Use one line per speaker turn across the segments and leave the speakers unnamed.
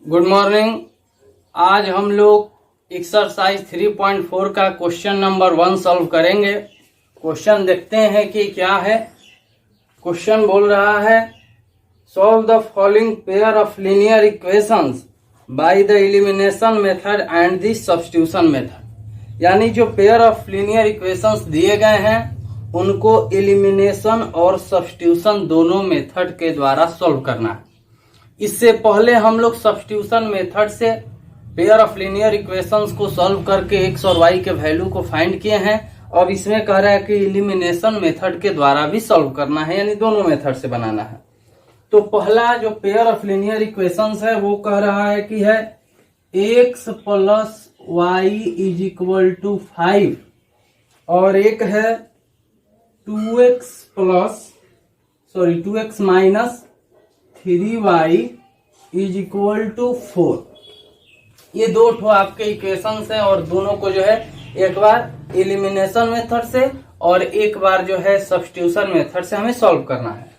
Good morning. आज हम लोग एक्सरसाइज 3.4 का क्वेश्चन नंबर 1 सॉल्व करेंगे। क्वेश्चन देखते हैं कि क्या है। क्वेश्चन बोल रहा है solve the following pair of linear equations by the elimination method and the substitution method. यानी जो पेयर ऑफ लीनियर इक्वेशंस दिए गए हैं उनको एलिमिनेशन और सब्स्टिट्यूशन दोनों मेथड के द्वारा सॉल्व करना है। इससे पहले हम लोग सब्स्टिट्यूशन मेथड से पेयर ऑफ लीनियर इक्वेशंस को सॉल्व करके एक्स और वाई के वैल्यू को फाइंड किए हैं। अब इसमें कह रहा है कि एलिमिनेशन मेथड के द्वारा भी सॉल्व करना है, यानी दोनों मेथड से बनाना है। तो पहला जो पेयर ऑफ लीनियर इक्वेशंस है वो कह रहा है कि है x plus y is equal to 5 और एक है 2x minus 3y is equal to 4। ये दो ठो आपके इक्वेशंस हैं और दोनों को जो है एक बार एलिमिनेशन मेथड से और एक बार जो है सब्स्टिट्यूशन मेथड से हमें सॉल्व करना है।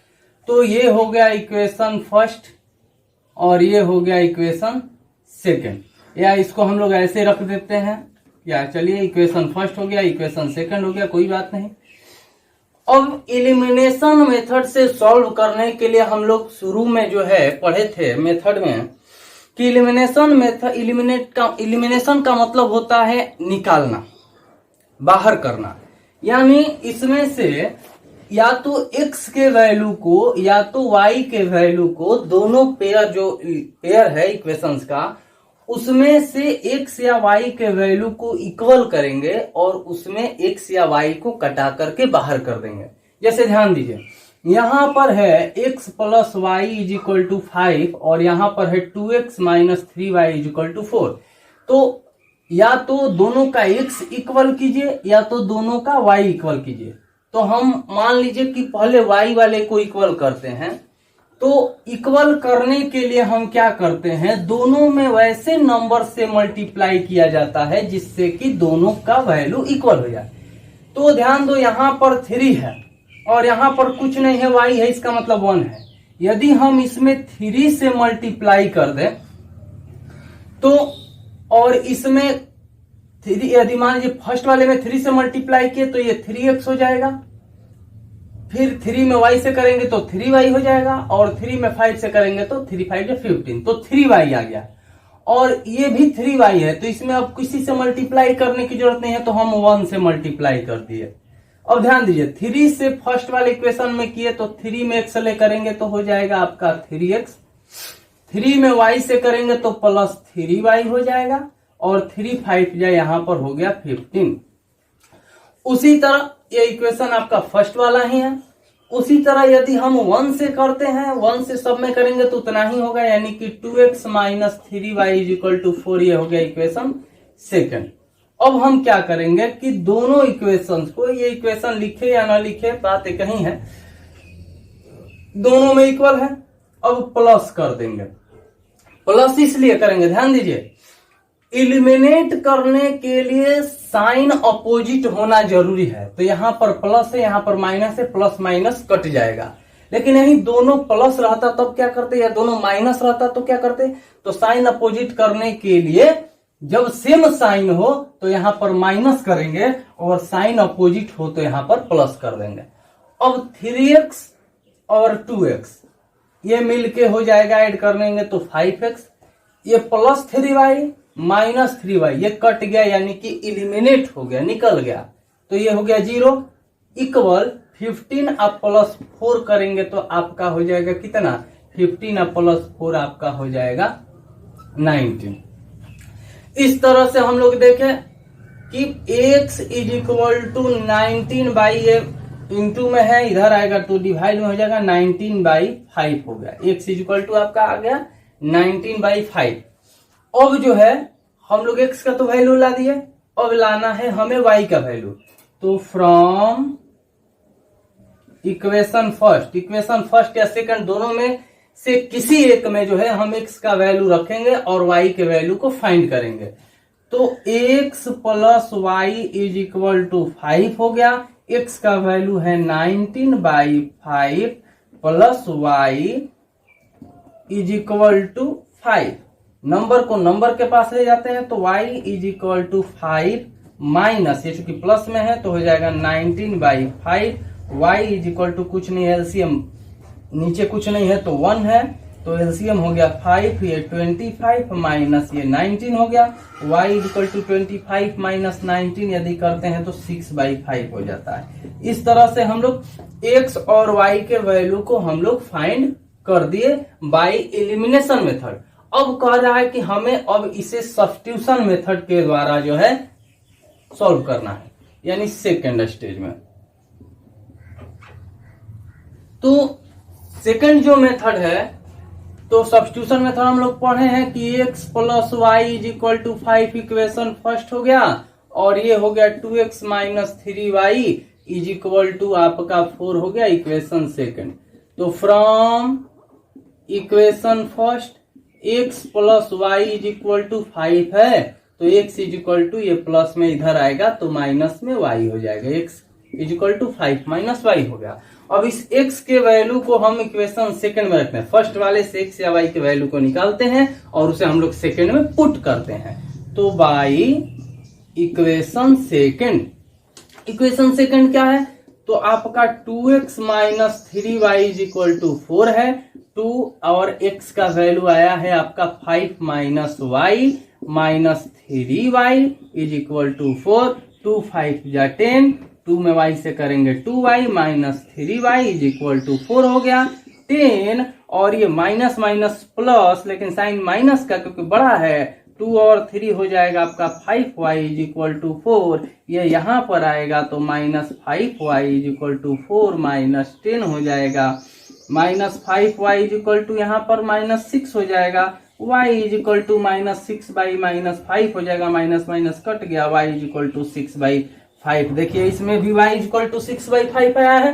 तो ये हो गया इक्वेशन फर्स्ट और ये हो गया इक्वेशन सेकंड, या इसको हम लोग ऐसे रख देते हैं। या चलिए इक्वेशन फर्स्ट हो गया, इक्वेशन सेकंड हो गया, कोई बात नहीं। अब एलिमिनेशन मेथड से सॉल्व करने के लिए हम लोग शुरू में जो है पढ़े थे मेथड में कि एलिमिनेशन का मतलब होता है निकालना, बाहर करना। यानी इसमें से या तो x के वैल्यू को या तो y के वैल्यू को, दोनों पेयर है इक्वेशंस का, उसमें से x या y के वैल्यू को इक्वल करेंगे और उसमें x या y को कटा करके बाहर कर देंगे। जैसे ध्यान दीजिए, यहां पर है x plus y is equal to 5 और यहां पर है 2x minus 3y is equal to 4। तो या तो दोनों का x इक्वल कीजिए या तो दोनों का y इक्वल कीजिए। तो हम मान लीजिए कि पहले y वाले को इक्वल करते हैं। तो इक्वल करने के लिए हम क्या करते हैं, दोनों में वैसे नंबर से मल्टीप्लाई किया जाता है जिससे कि दोनों का वैल्यू इक्वल हो जाए। तो ध्यान दो, यहां पर 3 है और यहां पर कुछ नहीं है, y है, इसका मतलब 1 है। यदि हम इसमें 3 से मल्टीप्लाई कर दें तो, और इसमें 3 यदि मान लीजिए फर्स्ट वाले में 3 से मल्टीप्लाई किए तो ये 3x हो जाएगा, फिर 3 में y से करेंगे तो 3y हो जाएगा और 3 में 5 से करेंगे तो 3 5 15, तो 3y आ गया। और ये भी 3y है तो इसमें अब किसी से मल्टीप्लाई करने की जरूरत नहीं है, तो हम 1 से मल्टीप्लाई कर दिए। अब ध्यान दीजिए, 3 से फर्स्ट वाले इक्वेशन में किए तो 3 में x ले करेंगे तो हो जाएगा आपका 3x, 3 में y से करेंगे तो प्लस 3y हो जाएगा और 3 5 यहां पर हो गया 15। उसी तरह ये इक्वेशन आपका फर्स्ट वाला ही है। उसी तरह यदि हम 1 से करते हैं, 1 से सब में करेंगे तो उतना ही होगा, यानी कि 2x minus 3y is equal to 4। ये हो गया इक्वेशन सेकंड। अब हम क्या करेंगे कि दोनों इक्वेशंस को, ये इक्वेशन लिखे या ना लिखे बात एक ही है, दोनों में इक्वल है। अब प्लस कर देंगे। प्लस इसलिए करेंगे, ध्यान दीजिए, एलिमिनेट करने के लिए साइन अपोजिट होना जरूरी है। तो यहां पर प्लस है, यहां पर माइनस है, प्लस माइनस कट जाएगा। लेकिन यही दोनों प्लस रहता तब क्या करते, या दोनों माइनस रहता तो क्या करते। तो साइन अपोजिट करने के लिए जब सेम साइन हो तो यहां पर माइनस करेंगे और साइन अपोजिट हो तो यहां पर प्लस कर देंगे। अब 3x और 2x ये मिलके हो जाएगा, ऐड कर लेंगे तो 5x, ये प्लस 3y माइनस 3y ये कट गया, यानी कि इलिमिनेट हो गया, निकल गया। तो ये हो गया 0 इक्वल 15 आप प्लस 4 करेंगे तो आपका हो जाएगा कितना, 15 आप प्लस 4 आपका हो जाएगा 19। इस तरह से हम लोग देखें कि x is equal to 19 by, ये इंटू में है, इधर आएगा तो डिवाइड में हो जाएगा, 19 बाई 5 हो गया। x इज इक्वल टू आपका आ गया 19 बाई 5। अब जो है हम लोग x का तो वैल्यू ला दिए, अब लाना है हमें y का वैल्यू। तो फ्रॉम इक्वेशन फर्स्ट या सेकंड दोनों में से किसी एक में जो है हम x का वैल्यू रखेंगे और y के वैल्यू को फाइंड करेंगे। तो x plus y is equal to 5 हो गया, x का वैल्यू है 19 by 5 plus y is equal to 5। Number को नंबर के पास ले जाते हैं तो y is equal to 5 minus, ये चूंकि प्लस में है तो हो जाएगा 19/5। y इज इक्वल टू कुछ नहीं है, एलसीएम नीचे कुछ नहीं है तो 1 है, तो एलसीएम हो गया 5, ये 25 माइनस ये 19 हो गया। y is equal to 25 minus 19 यदि करते हैं तो 6/5 हो जाता है। इस तरह से हम लोग x और y के वैल्यू को हम लोग फाइंड कर दिए बाय एलिमिनेशन मेथड। अब कह रहा है कि हमें अब इसे सब्स्टिट्यूशन मेथड के द्वारा जो है सॉल्व करना है, यानी सेकेंड स्टेज में। तो सेकेंड जो मेथड है, तो सब्स्टिट्यूशन मेथड हम लोग पढ़े हैं कि x plus y is equal to 5 equation first हो गया, और ये हो गया 2x minus 3y is equal to आपका 4 हो गया इक्वेशन सेकेंड। तो from equation first x plus y is equal to 5 है, तो x इज इक्वल टू ये प्लस में इधर आएगा तो माइनस में y हो जाएगा, x is equal to 5 minus y हो गया। अब इस x के वैल्यू को हम इक्वेशन सेकंड में रखते हैं, फर्स्ट वाले से x या y के वैल्यू को निकालते हैं और उसे हम लोग सेकंड में पुट करते हैं। तो by equation second, equation second क्या है, तो आपका 2x minus 3y is equal to 4 है, 2 और x का वैल्यू आया है आपका 5 minus y minus 3y is equal to 4, 2 5 जा 10, 2 में y से करेंगे 2y minus 3y is equal to 4 हो गया 10, और ये माइनस माइनस प्लस, लेकिन साइन माइनस का क्योंकि बड़ा है, 2 और 3 हो जाएगा आपका 5y इज इक्वल टू 4, ये यहाँ पर आएगा तो minus 5y is equal to 4 minus 10 हो जाएगा, minus 5y is equal to यहाँ पर माइनस 6 हो जाएगा, y is equal to minus 6 by minus 5 हो जाएगा, माइनस माइनस कट गया, y इज इक्वल टू 6/5। देखिए इसमें भी y इज इक्वल टू 6/5 आया है,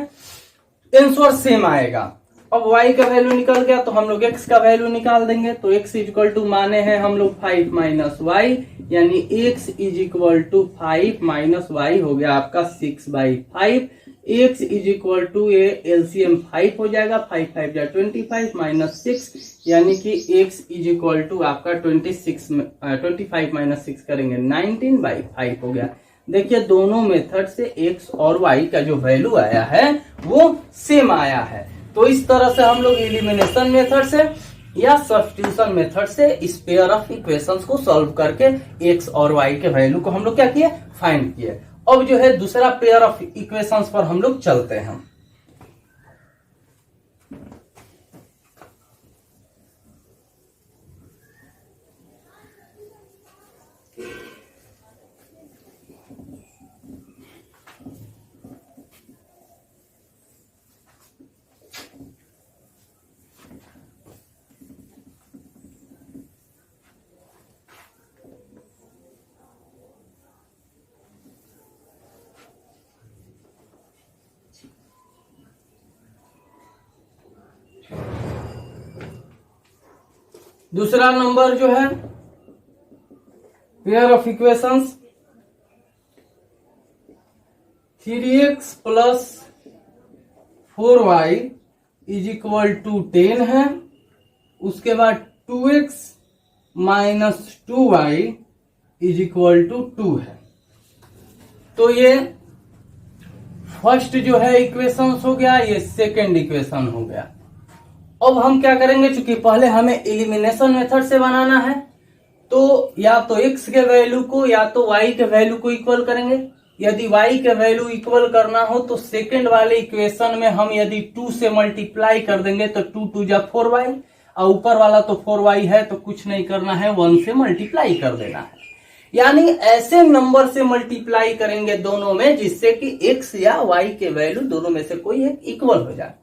आंसर सेम आएगा। अब y का वैल्यू निकल गया तो हम लोग x का वैल्यू निकाल देंगे, तो x इज इक्वल टू माने हैं हम लोग 5 माइनस y, यानी x is equal to 5 minus y हो गया आपका 6/5। x इज इक्वल टू ये एलसीएम 5 हो जाएगा, 5 5 जा 25 माइनस 6, यानी कि x इज इक्वल टू आपका 25 माइनस 6 करेंगे 19/5 हो गया। देखिए दोनों मेथड से x और y का जो वैल्यू आया है वो सेम आया है। तो इस तरह से हम लोग एलिमिनेशन मेथड से या सब्स्टिट्यूशन मेथड से इस पेयर ऑफ इक्वेशंस को सॉल्व करके x और y के वैल्यू को हम लोग क्या किए, फाइंड किए। अब जो है दूसरा पेयर ऑफ इक्वेशंस पर हम लोग चलते हैं। दूसरा नंबर जो है pair of equations 3x plus 4y is equal to 10 है, उसके बाद 2x minus 2y is equal to 2 है। तो ये फर्स्ट जो है इक्वेशन हो गया, ये सेकेंड इक्वेशन हो गया। अब हम क्या करेंगे, चूंकि पहले हमें एलिमिनेशन मेथड से बनाना है, तो या तो x के वैल्यू को या तो y के वैल्यू को इक्वल करेंगे। यदि y के वैल्यू इक्वल करना हो तो सेकंड वाले इक्वेशन में हम यदि 2 से मल्टीप्लाई कर देंगे तो 2 2 जा 4y, और ऊपर वाला तो 4y है तो कुछ नहीं करना है, 1 से मल्टीप्लाई कर देना है। यानी ऐसे नंबर से मल्टीप्लाई करेंगे दोनों में जिससे कि x या y के वैल्यू दोनों में से कोई एक इक्वल हो जाए।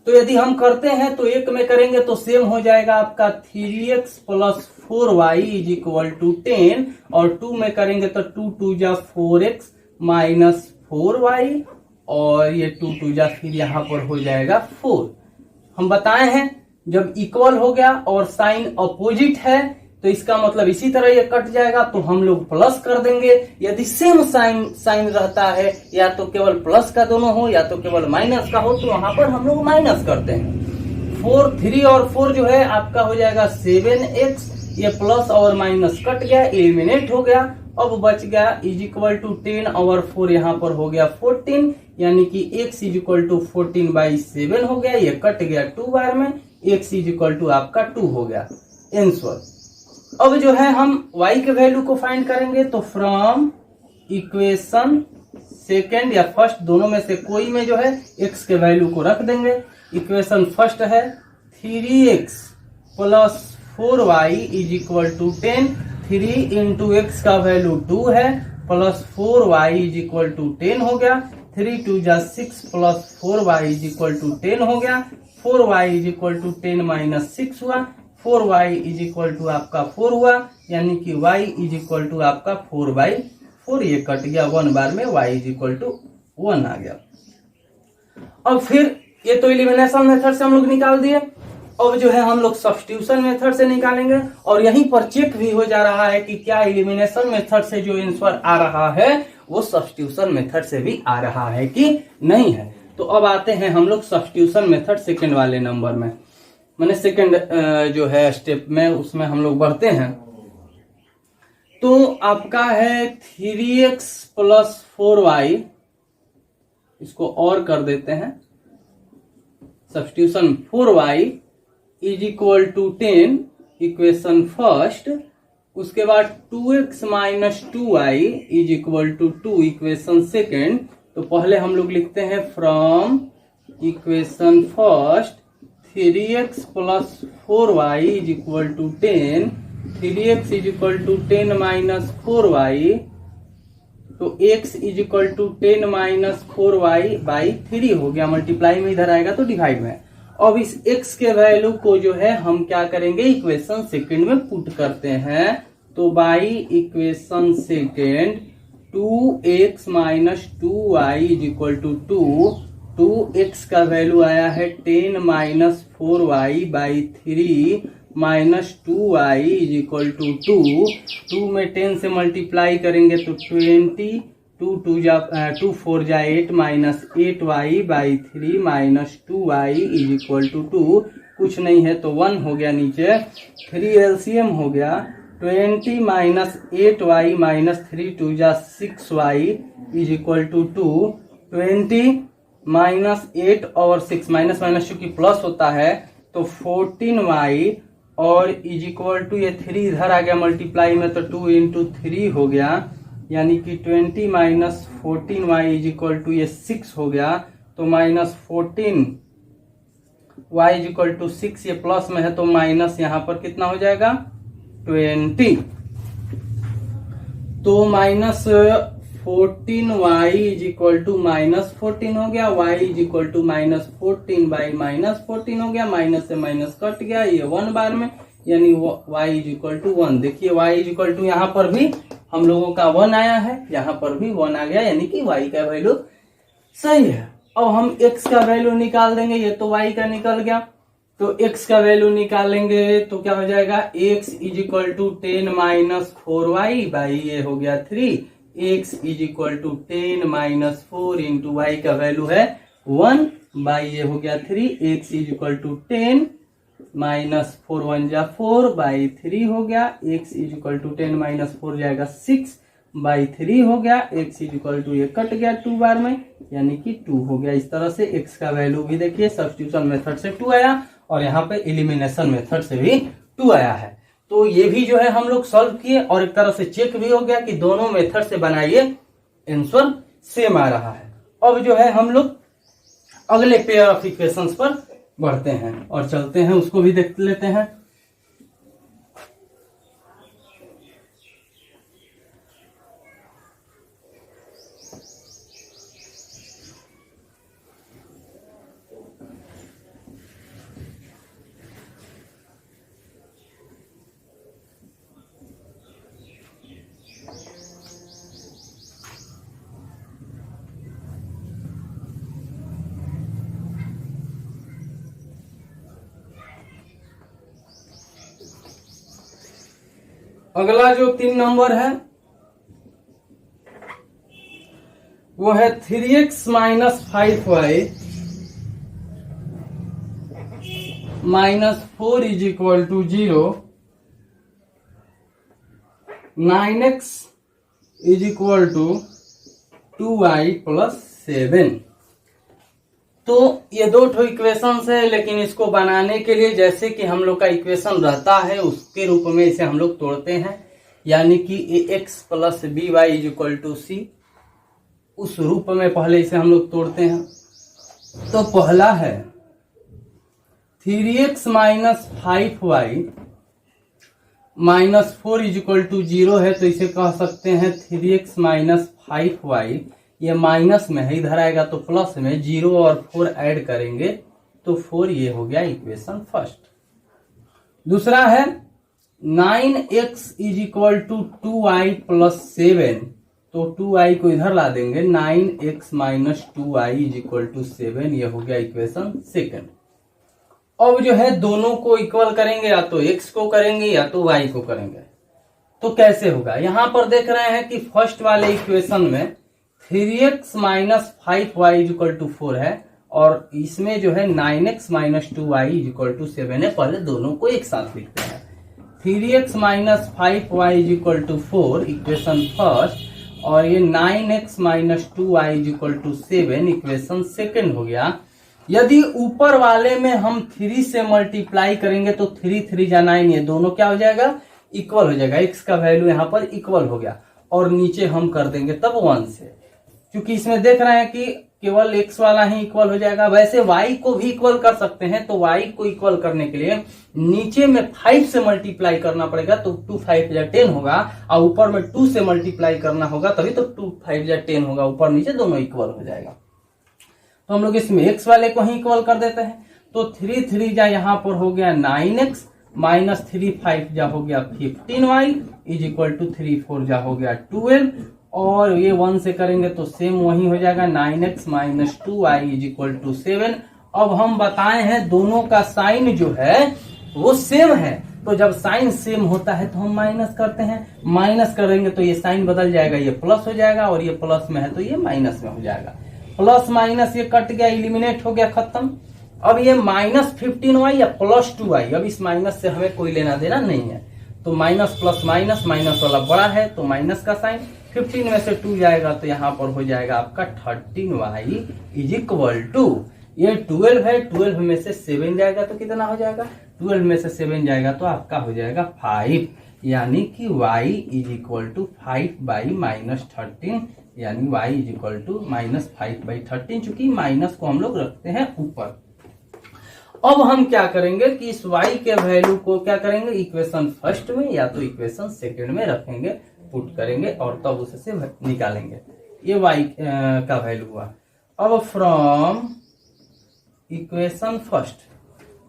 तो यदि हम करते हैं तो एक में करेंगे तो सेम हो जाएगा आपका 3x plus 4y is equal to 10, और 2 में करेंगे तो 2 2 जा 4x माइनस 4y, और ये 2 2 जा फिर यहाँ पर हो जाएगा 4। हम बताए हैं जब इक्वल हो गया और साइन अपोजिट है तो इसका मतलब इसी तरह ये कट जाएगा, तो हम लोग प्लस कर देंगे। यदि सेम साइन रहता है, या तो केवल प्लस का दोनों हो या तो केवल माइनस का हो, तो वहां पर हम लोग माइनस करते हैं। 4 3 और 4 जो है आपका हो जाएगा 7x ये प्लस और माइनस कट गया, एलिमिनेट हो गया। अब बच गया इज इक्वल टू 10 और 4 यहाँ पर हो गया 14, यानी कि x इज इक्वल टू 14/7 हो गया। ये कट गया 2 बार में, x इज इक्वल टू आपका 2 हो गया आंसर। अब जो है हम y के वैल्यू को फाइंड करेंगे, तो फ्रॉम इक्वेशन सेकेंड या फर्स्ट दोनों में से कोई में जो है x के वैल्यू को रख देंगे। इक्वेशन फर्स्ट है 3x plus 4y is equal to 10। 3 into x का वैल्यू 2 है, plus 4y is equal to 10 हो गया। 3 2 जा 6 plus 4y is equal to 10 हो गया। 4y is equal to 10 minus 6 हुआ। 4y इज इक्वल टू आपका 4 हुआ, यानी कि y इज इक्वल टू आपका 4/4। ये कट गया 1 बार में, y इज इक्वल टू 1 आ गया। अब फिर ये तो एलिमिनेशन मेथड से हम लोग निकाल दिए। अब जो है हम लोग सब्स्टिट्यूशन मेथड से निकालेंगे, और यहीं पर चेक भी हो जा रहा है कि क्या एलिमिनेशन मेथड से जो आंसर आ रहा है वो सब्स्टिट्यूशन मेथड से भी आ रहा है कि नहीं है। तो अब आते हैं हम लोग सब्स्टिट्यूशन मेथड सेकंड वाले नंबर में, मैंने सेकंड जो है स्टेप में उसमें हम लोग बढ़ते हैं। तो आपका है 3x प्लस 4y, इसको और कर देते हैं substitution 4y is equal to 10 equation first. उसके बाद 2x minus 2y is equal to 2 equation second. तो पहले हम लोग लिखते हैं from equation first 3x plus 4y is equal to 10। 3x is equal to 10 minus 4y, तो x is equal to 10 minus 4y/3 हो गया। मल्टीप्लाई में इधर आएगा तो डिवाइड में। अब इस x के वैल्यू को जो है हम क्या करेंगे, इक्वेशन सेकंड में पुट करते हैं। तो by equation second 2x minus 2y is equal to 2। 2x का वैल्यू आया है 10 minus 4y/3 minus 2y is equal to 2। 2 में 10 से मल्टीप्लाई करेंगे तो 20, 2 4 जा 8 minus 8y/3 minus 2y is equal to 2। कुछ नहीं है तो 1 हो गया नीचे। 3 एलसीएम हो गया 20 माइनस 8y माइनस 3 2 जा 6y is equal to 2। 20 minus 8 और 6 माइनस माइनस चूंकि प्लस होता है तो 14y और इज इक्वल टू ये 3 इधर आ गया मल्टीप्लाई में तो 2 इंटू 3 हो गया, यानी कि 20 minus 14y is equal to ये 6 हो गया। तो minus 14y is equal to 6, ये प्लस में है तो माइनस यहाँ पर कितना हो जाएगा 20। तो minus 14y is equal to minus 14 हो गया। y is equal to minus 14/माइनस 14 हो गया। माइनस से माइनस कट गया, ये 1 बार में, यानी y इज इक्वल टू 1। देखिए y इज इक्वल टू यहाँ पर भी हम लोगों का 1 आया है, यहाँ पर भी 1 आ गया, यानी कि y का वैल्यू सही है। अब हम x का वैल्यू निकाल देंगे, ये तो y का निकल गया। तो x का वैल्यू निकालेंगे तो क्या हो जाएगा, x is equal to 10 minus 4y ये हो गया 3। x is equal to 10 minus 4 into y का वैल्यू है 1 ये हो गया 3। x is equal to 10 minus 4 1 जा 4/3 हो गया। x is equal to 10 minus 4 जाएगा 6/3 हो गया। x इज इक्वल टू ये कट गया 2 बार में, यानी कि 2 हो गया। इस तरह से x का वैल्यू भी देखिए सब्स्टिट्यूशन मेथड से 2 आया और यहाँ पे एलिमिनेशन मेथड से भी 2 आया है। तो ये भी जो है हम लोग सॉल्व किए और एक तरह से चेक भी हो गया कि दोनों मेथड से बनाइए आंसर सेम आ रहा है। अब जो है हम लोग अगले पेयर ऑफ इक्वेशंस पर बढ़ते हैं और चलते हैं, उसको भी देख लेते हैं। अगला जो 3 नंबर है वो है 3x minus 5y minus 4 is equal to 0 9x is equal to 2y plus 7। तो ये दो ठो इक्वेशंस है, लेकिन इसको बनाने के लिए जैसे कि हम लोग का इक्वेशन रहता है उसके रूप में इसे हम लोग तोड़ते हैं, यानी कि ax plus B Y is equal to C, उस रूप में पहले इसे हम लोग तोड़ते हैं। तो पहला है 3x minus 5y minus 4 is equal to 0 है, तो इसे कह सकते हैं 3x माइनस 5y, ये माइनस में है, इधर आएगा तो प्लस में, 0 और 4 ऐड करेंगे तो 4, ये हो गया इक्वेशन फर्स्ट। दूसरा है 9x is equal to 2y plus 7, तो 2y को इधर ला देंगे, 9x minus 2y is equal to 7, ये हो गया इक्वेशन सेकंड। अब जो है दोनों को इक्वल करेंगे, या तो x को करेंगे या तो y को करेंगे। तो कैसे होगा, यहां पर देख रहे हैं कि फर्स्ट वाले इक्वेशन में 3x minus 5y is equal to 4 है, और इसमें जो है 9x minus 2y is equal to 7 है। पहले दोनों को एक साथ लिखते हैं, 3x minus 5y is equal to 4 equation first, और ये 9x minus 2y is equal to 7 equation second हो गया। यदि ऊपर वाले में हम 3 से मल्टीप्लाई करेंगे तो 3 3 जा 9, ये दोनों क्या हो जाएगा, इक्वल हो जाएगा, x का वैल्यू यहाँ पर इक्वल हो गया, और नीचे हम कर देंगे तब 1 से, क्योंकि इसमें देख रहे हैं कि केवल x वाला ही इक्वल हो जाएगा। वैसे y को भी इक्वल कर सकते हैं, तो y को इक्वल करने के लिए नीचे में 5 से मल्टीप्लाई करना पड़ेगा, तो 2 5 या 10 होगा, और ऊपर में 2 से मल्टीप्लाई करना होगा, तभी तो 2 5 या 10 होगा, ऊपर नीचे दोनों इक्वल हो जाएगा। तो हम लोग इसमें x वाले को ही इक्वल कर देते हैं, तो 3 3 जा यहाँ पर हो गया 9x, माइनस 3 5 जा हो गया 15y इज इक्वल टू 3 4 जा हो गया 12, और ये 1 से करेंगे तो सेम वही हो जाएगा, 9x minus 2y is equal to 7। अब हम बताए हैं दोनों का साइन जो है वो सेम है, तो जब साइन सेम होता है तो हम माइनस करते हैं, माइनस करेंगे तो ये साइन बदल जाएगा, ये प्लस हो जाएगा, और ये प्लस में है तो ये माइनस में हो जाएगा। प्लस माइनस ये कट गया, इलिमिनेट हो गया, खत्म। अब ये माइनस 15y या प्लस 2y, अब इस माइनस से हमें कोई लेना देना नहीं है, तो माइनस प्लस माइनस, माइनस वाला बड़ा है तो माइनस का साइन, 15 में से 2 जाएगा तो यहाँ पर हो जाएगा आपका 13y इज इक्वल टू, ये 12 है, 12 में से 7 जाएगा तो कितना हो जाएगा, 12 में से 7 जाएगा तो आपका हो जाएगा 5, यानी कि y is equal to 5 by minus 13, यानी y is equal to minus 5 by 13, चूंकि माइनस को हम लोग रखते हैं ऊपर। अब हम क्या करेंगे कि इस y के वैल्यू को क्या करेंगे, इक्वेशन फर्स्ट में या तो इक्वेशन सेकंड में रखेंगे, पुट करेंगे, और तब उससे निकालेंगे। ये y का वैल्यू हुआ। अब फ्रॉम इक्वेशन फर्स्ट,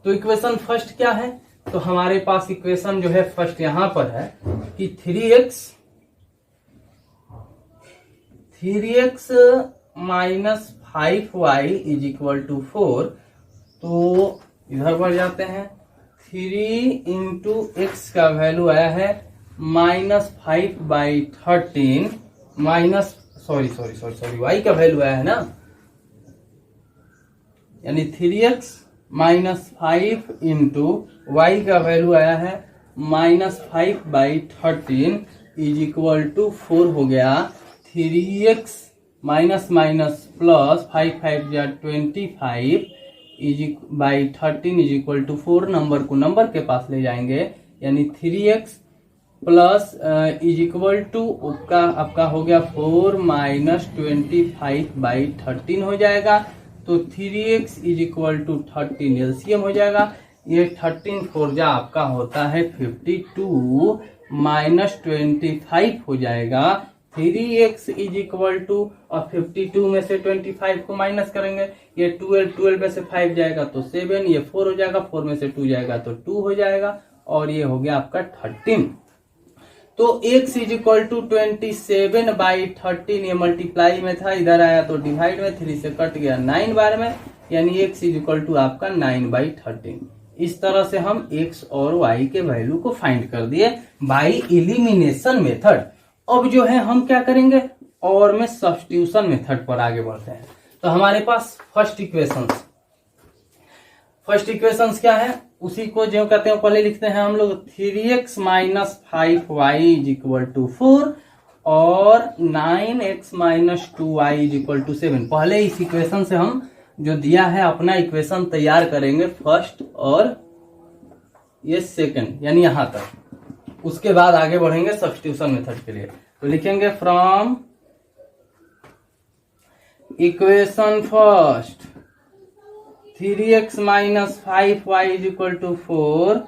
तो इक्वेशन फर्स्ट क्या है, तो हमारे पास इक्वेशन जो है फर्स्ट यहां पर है कि 3x minus 5y is equal to 4, तो इधर बढ़ जाते हैं, 3 इंटू एक्स का वैल्यू आया है minus 5 by 13, minus sorry y का वैल्यू आया है ना, यानी 3x माइनस 5 इंटू वाई का वैल्यू आया है minus 5 by 13 is equal to 4 हो गया। 3x माइनस माइनस प्लस 5 5 या 25 is by 13 is equal to 4, number को नंबर के पास ले जाएंगे, यानी 3x plus is equal to आपका हो गया 4 माइनस 25 बाई 13 हो जाएगा, तो 3x is equal to 13 LCM हो जाएगा। ये 13 4 जा आपका होता है 52 माइनस 25 हो जाएगा। 3x इज इक्वल टू, और 52 में से 25 को माइनस करेंगे, ये 12 में से 5 जाएगा तो 7, ये 4 हो जाएगा, 4 में से 2 जाएगा तो 2 हो जाएगा, और ये हो गया आपका 13। तो x is equal to 27 by 13, ये मल्टीप्लाई में था, इधर आया तो डिवाइड में, 3 से कट गया 9 बार में, यानी x इज इक्वल टू आपका 9 बाई 13। इस तरह से हम x और y के वैल्यू को फाइंड कर दिए बाई इलिमिनेशन मेथड। अब जो है हम क्या करेंगे, और में सब्स्टिट्यूशन मेथड पर आगे बढ़ते हैं। तो हमारे पास फर्स्ट फर्स्ट इक्वेशन क्या है, उसी को जो कहते हैं पहले लिखते हैं हम लोग 3x minus 5y is equal to 4 और 9x minus 2y is equal to 7। पहले इस इक्वेशन से हम जो दिया है अपना इक्वेशन तैयार करेंगे फर्स्ट और ये सेकंड यानी यहां तक, उसके बाद आगे बढ़ेंगे सब्स्टिट्यूशन मेथड के लिए। तो लिखेंगे from equation first 3x minus 5y is equal to 4,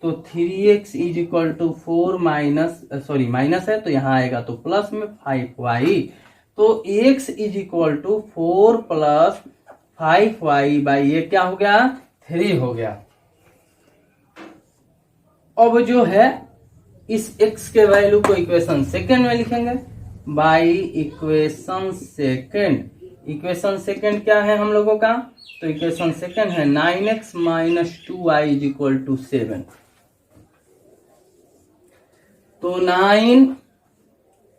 तो 3x is equal to 4 minus है तो यहां आएगा तो प्लस में 5y, तो x is equal to 4 plus 5y by ये क्या हो गया 3 हो गया। अब जो है इस x के वैल्यू को इक्वेशन सेकंड में लिखेंगे by equation second. Equation second क्या है हम लोगों का, तो इक्वेशन सेकंड है 9x minus 2y is equal to 7। तो 9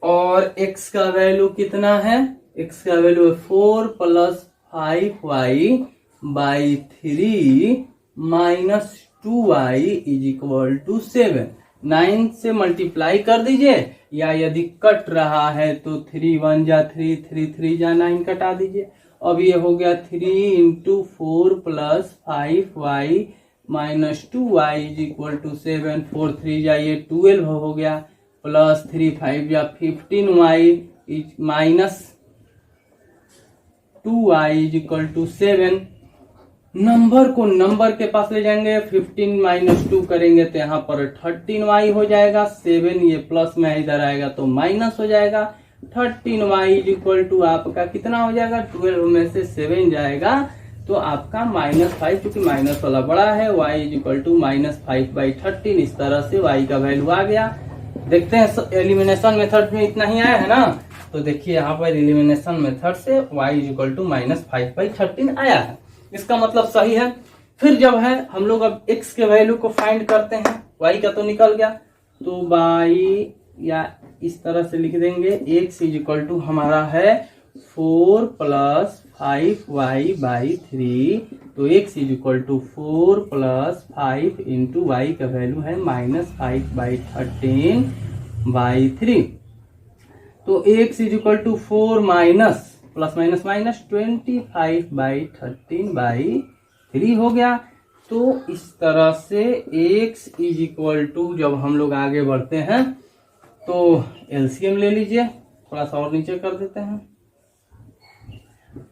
और x का वैल्यू कितना है, x का वैल्यू है 4 plus 5y by 3 minus 2y is equal to 7। 9 से मल्टीप्लाई कर दीजिए या यदि कट रहा है तो 3 1 जा 3, 3 3 जा 9 कटा दीजिए। अब ये हो गया 3 into 4 plus 5y minus 2y is equal to 7। 4 3 जा ये 12 हो गया प्लस 3 5 जा 15y minus 2y is equal to 7। Number को नंबर के पास ले जाएंगे, 15 माइनस 2 करेंगे तो यहाँ पर 13y हो जाएगा। 7 ये प्लस में इधर आएगा तो माइनस हो जाएगा। 13y इज इक्वल टू आपका कितना हो जाएगा, 12 में से 7 जाएगा तो आपका -5, चूंकि माइनस वाला बड़ा है, y इज इक्वल टू -5/13। इस तरह से y का वैल्यू आ गया। देखते हैं एलिमिनेशन मेथड में इतना ही आया है ना, तो देखिए यहाँ पर एलिमिनेशन मेथड से y इज इक्वल टू -5/13 आया है, इसका मतलब सही है। फिर जब है हम लोग अब x के वैल्यू को फाइंड करते हैं, y का तो निकल गया तो y या इस तरह से लिख देंगे x इज इक्वल टू हमारा है 4 प्लस 5y बाई 3, तो x is equal to 4 plus 5 into y का वैल्यू है -5/13 बाई 3। तो x is equal to 4 minus plus minus minus 25/13 by 3 हो गया। तो इस तरह से x इज इक्वल टू जब हम लोग आगे बढ़ते हैं तो एलसीएम ले लीजिए, थोड़ा सा और नीचे कर देते हैं,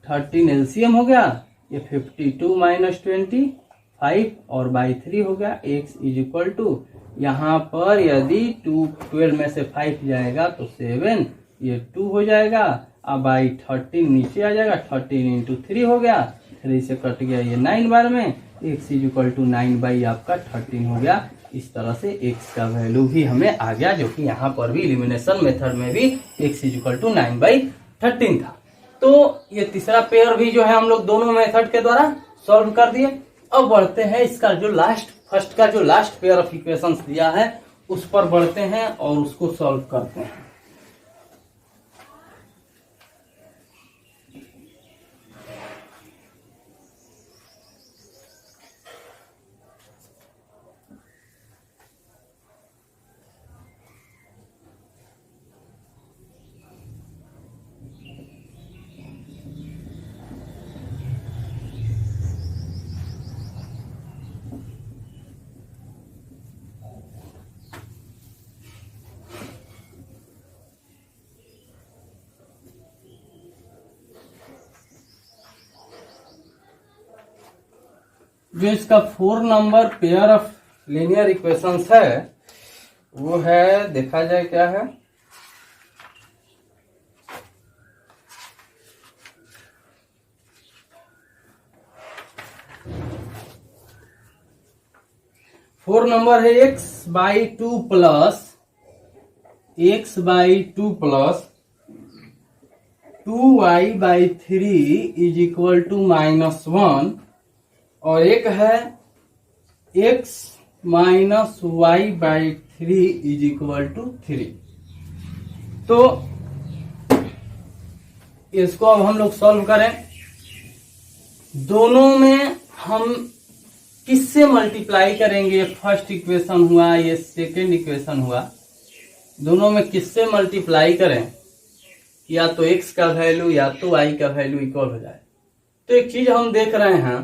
13 एलसीएम हो गया, ये 52 माइनस 25 और बाई 3 हो गया। x इज इक्वल टू यहाँ पर यदि 12 में से 5 जाएगा तो 7, ये 2 हो जाएगा। अब बाई 13 नीचे आ जाएगा, 13 इंटू 3 हो गया, 3 से कट गया ये 9 बार में, x is equal to 9 by आपका 13 हो गया। इस तरह से x का वैल्यू भी हमें आ गया, जो कि यहाँ पर भी एलिमिनेशन मेथड में भी x इज इक्वल टू 9/13 था। तो ये तीसरा पेयर भी जो है हम लोग दोनों मेथड के द्वारा सॉल्व कर दिए। अब बढ़ते हैं इसका जो फर्स्ट का जो लास्ट पेयर ऑफ इक्वेशंस दिया है उस पर बढ़ते हैं और उसको सॉल्व करते हैं। जो इसका 4 number pair of linear equations है वो है, देखा जाए क्या है, फोर नंबर है x/2 plus 2y/3 is equal to -1, और एक है x minus y/3 is equal to 3। तो इसको अब हम लोग सॉल्व करें। दोनों में हम किससे मल्टीप्लाई करेंगे, फर्स्ट इक्वेशन हुआ, ये सेकेंड इक्वेशन हुआ, दोनों में किससे मल्टीप्लाई करें, या तो x का वैल्यू या तो y का वैल्यू इक्वल हो जाए। तो एक चीज हम देख रहे हैं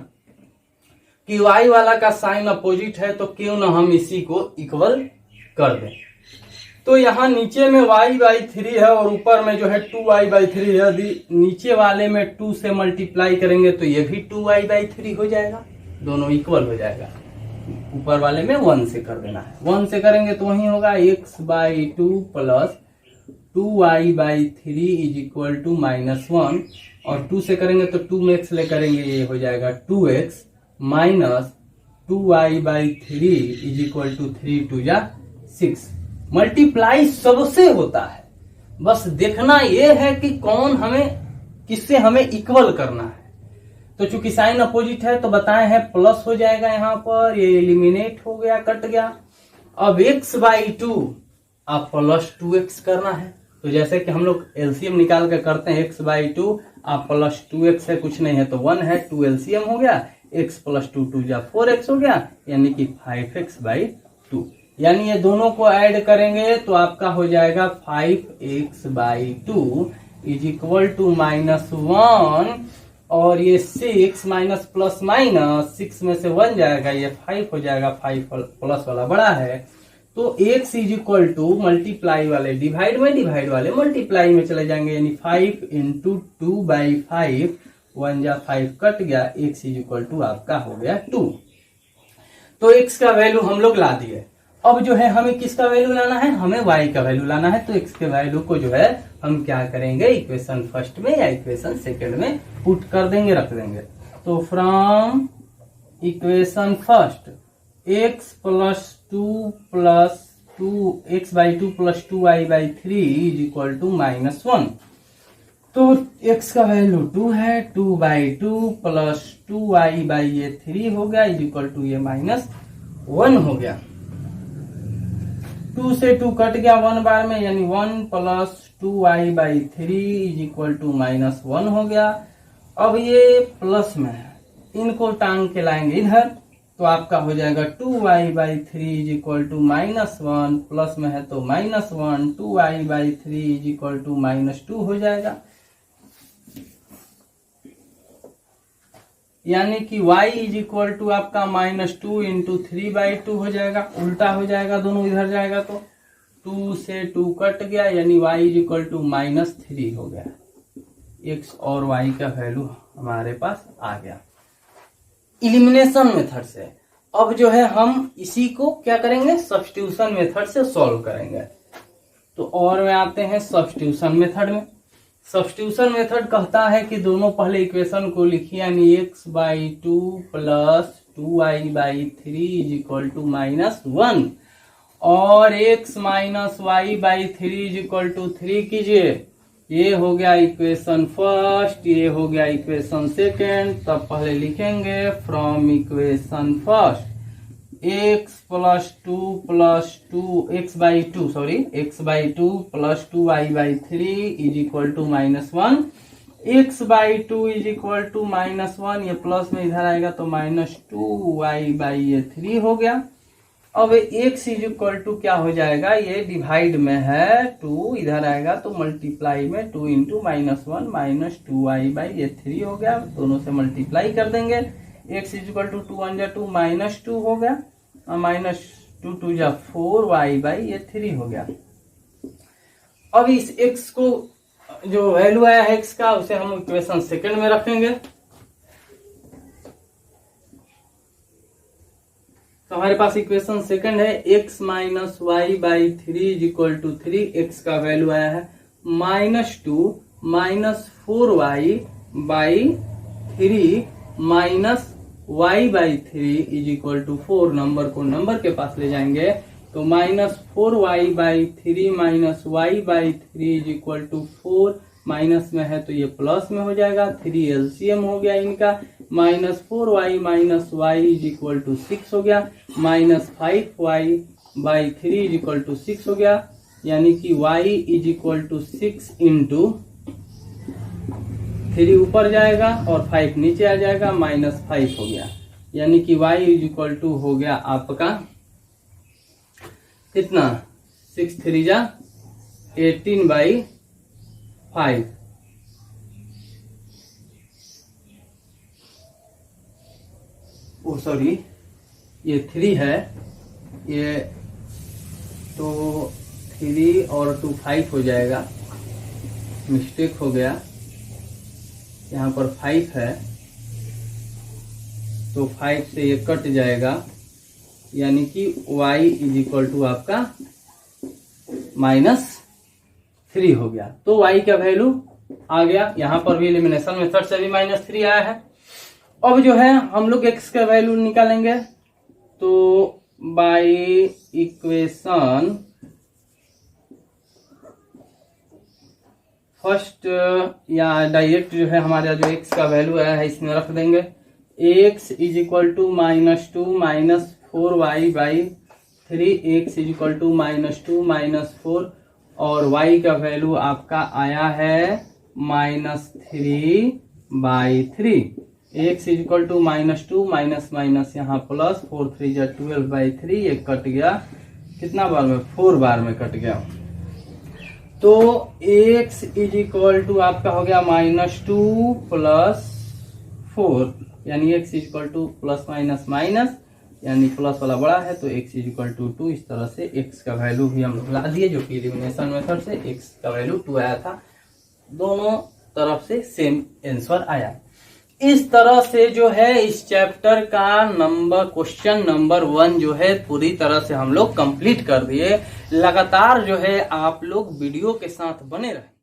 कि y वाला का साइन अपोजिट है, तो क्यों ना हम इसी को इक्वल कर दें। तो यहाँ नीचे में y/3 है और ऊपर में जो है 2y/3 है। यदि नीचे वाले में 2 से मल्टीप्लाई करेंगे तो ये भी 2y/3 हो जाएगा, दोनों इक्वल हो जाएगा। ऊपर वाले में 1 से कर देना है, 1 से करेंगे तो वही होगा x/2 plus 2y/3 is equal to -1, और 2 से करेंगे तो 2 में x ले करेंगे, ये हो जाएगा 2x minus 2y/3 is equal to 3 2 जा 6। मल्टीप्लाई सबसे होता है, बस देखना ये है कि कौन हमें किससे हमें इक्वल करना है। तो चूंकि साइन अपोजिट है तो बताए हैं प्लस हो जाएगा, यहाँ पर ये एलिमिनेट हो गया, कट गया। अब x/2 आप प्लस 2x करना है, तो जैसे कि हम लोग एलसीएम निकाल कर करते हैं, x/2 आप प्लस 2x है, कुछ नहीं है तो 1 है, 2 एलसीएम हो गया, x प्लस 2 2 जा 4x हो गया, यानी कि 5x/2। यानी ये दोनों को ऐड करेंगे तो आपका हो जाएगा 5x/2 इज इक्वल टू -1, और ये 6 माइनस प्लस माइनस 6 में से 1 जाएगा, ये 5 हो जाएगा, 5 प्लस वाला बड़ा है। तो x is equal to multiply वाले डिवाइड में, डिवाइड वाले मल्टीप्लाई में चले जाएंगे, यानी 5 इंटू 2/5, 1 जा 5 कट गया, x इज इक्वल टू आपका हो गया 2। तो x का वैल्यू हम लोग ला दिए। अब जो है हमें किसका वैल्यू लाना है, हमें y का वैल्यू लाना है। तो x के वैल्यू को जो है हम क्या करेंगे, इक्वेशन फर्स्ट में या इक्वेशन सेकंड में पुट कर देंगे, रख देंगे। तो from equation first x plus 2 plus 2 x/2 plus 2y/3 is equal to -1। तो x का वैल्यू 2 है, 2/2 प्लस 2y/3 हो गया, इज इक्वल टू ये -1 हो गया। 2 से 2 कट गया 1 बार में, यानी 1 plus 2y/3 is equal to -1 हो गया। अब ये प्लस में है, इनको टांग के लाएंगे इधर, तो आपका हो जाएगा 2y/3 is equal to -1, plus में है तो -1, 2y/3 इज इक्वल टू -2 हो जाएगा। यानी कि y इज इक्वल टू आपका -2 इंटू 3/2 हो जाएगा, उल्टा हो जाएगा, दोनों इधर जाएगा तो 2 से 2 कट गया, यानी y इज इक्वल टू -3 हो गया। x और y का वैल्यू हमारे पास आ गया इलिमिनेशन मेथड से। अब जो है हम इसी को क्या करेंगे, सब्स्टिट्यूशन मेथड से सॉल्व करेंगे। तो और में आते हैं सब्स्टिट्यूशन मेथड में। सब्स्टिट्यूशन मेथड कहता है कि दोनों पहले इक्वेशन को लिखिए, यानी x/2 plus 2y/3 is equal to -1, और x minus y/3 is equal to 3 कीजिए। ये हो गया इक्वेशन फर्स्ट, ये हो गया इक्वेशन सेकेंड। तब पहले लिखेंगे from equation first x plus 2 plus 2 x/2 plus 2y/3 is equal to -1, x/2 is equal to -1, ये प्लस में इधर आएगा तो -2y/3 हो गया। अब x इज इक्वल टू क्या हो जाएगा, ये डिवाइड में है 2, इधर आएगा तो मल्टीप्लाई में 2 इंटू -1 -2y/3 हो गया, दोनों से मल्टीप्लाई कर देंगे। x इज इक्वल टू 2 1 जा 2 -2 हो गया, -2 2 जा 4y/3 हो गया। अब इस x को जो वैल्यू आया है x का, उसे हम इक्वेशन सेकंड में रखेंगे। तो हमारे पास इक्वेशन सेकंड है x minus y/3 is equal to 3। x का वैल्यू आया है -2 -4y/3 minus y/3 is equal to 4। Number को नंबर के पास ले जाएंगे तो -4y/3 minus y/3 is equal to 4, minus में है तो ये प्लस में हो जाएगा, 3 एलसीएम हो गया इनका, -4y minus y is equal to 6 हो गया, -5y/3 इज इक्वल टू 6 हो गया, यानी कि y is equal to 6 into 3 ऊपर जाएगा और 5 नीचे आ जाएगा, -5 हो गया। यानी कि y इज इक्वल टू हो गया आपका कितना 6 3 जा 18/5। ओ सॉरी ये 3 है, ये तो 3 और 2 5 हो जाएगा, मिस्टेक हो गया, यहाँ पर 5 है तो 5 से ये कट जाएगा, यानी कि y इज इक्वल टू आपका -3 हो गया। तो y का वैल्यू आ गया। यहाँ पर भी एलिमिनेशन मेथड से भी -3 आया है। अब जो है हम लोग x का वैल्यू निकालेंगे, तो बाय इक्वेशन फर्स्ट या डायरेक्ट जो है हमारा जो x का वैल्यू आया है इसमें रख देंगे। x is equal to -2 -4y/3, x is equal to -2 -4 और y का वैल्यू आपका आया है -3/3। x is equal to -2 minus यहाँ प्लस 4 3 जा 12/3, ये कट गया कितना बार में 4 बार में कट गया। तो x इज इक्वल टू आपका हो गया -2 + 4, यानी x is equal two plus minus minus, यानी प्लस वाला बड़ा है तो x इज इक्वल टू 2। इस तरह से x का वैल्यू भी हम लोग ला दिए, जो कि एलिमिनेशन मेथड से x का वैल्यू 2 आया था। दोनों तरफ से सेम आंसर आया। इस तरह से जो है इस चैप्टर का क्वेश्चन नंबर 1 जो है पूरी तरह से हम लोग कंप्लीट कर दिए। लगातार जो है आप लोग वीडियो के साथ बने रहे।